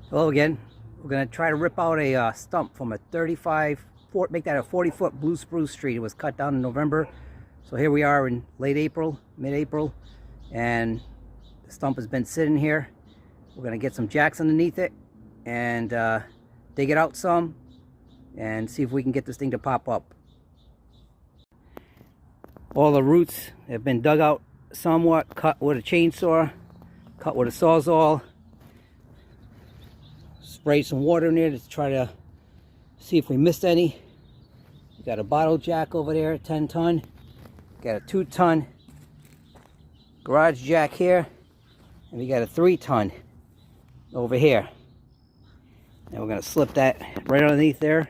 Hello again. We're going to try to rip out a stump from a 35, make that a 40-foot blue spruce tree. It was cut down in November. So here we are in late April, mid-April, and the stump has been sitting here. We're going to get some jacks underneath it and dig it out some and see if we can get this thing to pop up. All the roots have been dug out somewhat, cut with a chainsaw, cut with a sawzall. Sprayed some water in there to try to see if we missed any. We got a bottle jack over there, 10-ton. Got a 2-ton garage jack here, and we got a 3-ton over here. And we're gonna slip that right underneath there,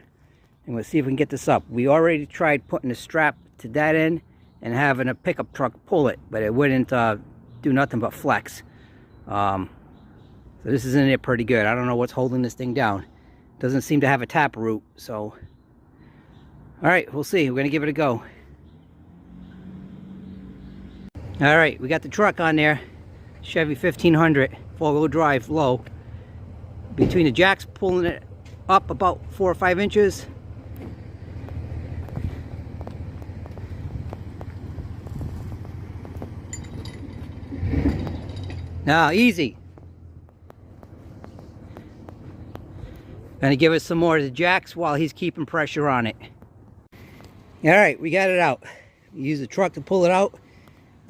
and we'll see if we can get this up. We already tried putting a strap to that end and having a pickup truck pull it, but it wouldn't do nothing but flex. So this is in there pretty good. I don't know what's holding this thing down. Doesn't seem to have a tap root, so. All right, we'll see. We're gonna give it a go. All right, we got the truck on there. Chevy 1500, 4-wheel drive, low. Between the jacks, pulling it up about 4 or 5 inches. Now, easy. Gonna give it some more of the jacks while he's keeping pressure on it. All right, we got it out. We use the truck to pull it out.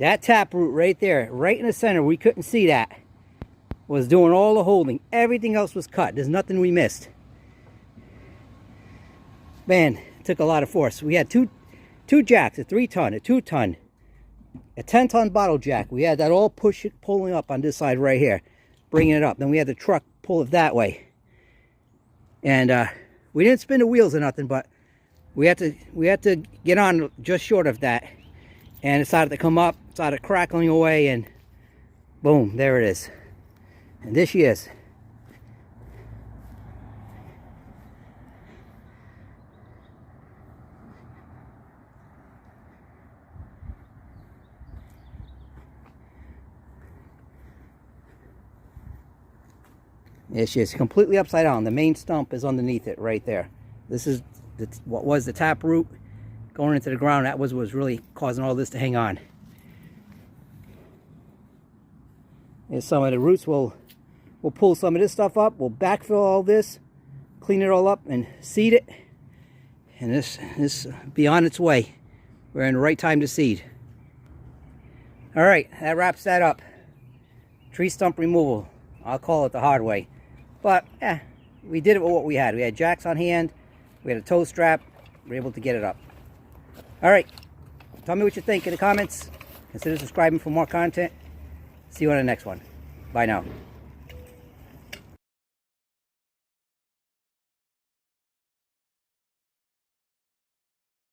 That tap root right there, right in the center, we couldn't see that, was doing all the holding. Everything else was cut. There's nothing we missed. Man, it took a lot of force. We had two jacks, a 3-ton, a 2-ton, a 10-ton bottle jack. We had that all pulling up on this side right here, bringing it up. Then we had the truck pull it that way. And we didn't spin the wheels or nothing, but we had to get on just short of that. And it started to come up, started crackling away, and boom, there it is. And there she is. There she is, completely upside down. The main stump is underneath it right there. This is what was the tap root going into the ground. That was what was really causing all this to hang on. And some of the roots we'll pull some of this stuff up. We'll backfill all this, clean it all up, and seed it. And this be on its way. We're in the right time to seed. All right, that wraps that up. Tree stump removal. I'll call it the hard way. But, we did it with what we had. We had jacks on hand. We had a tow strap. We were able to get it up. All right. Tell me what you think in the comments. Consider subscribing for more content. See you on the next one. Bye now.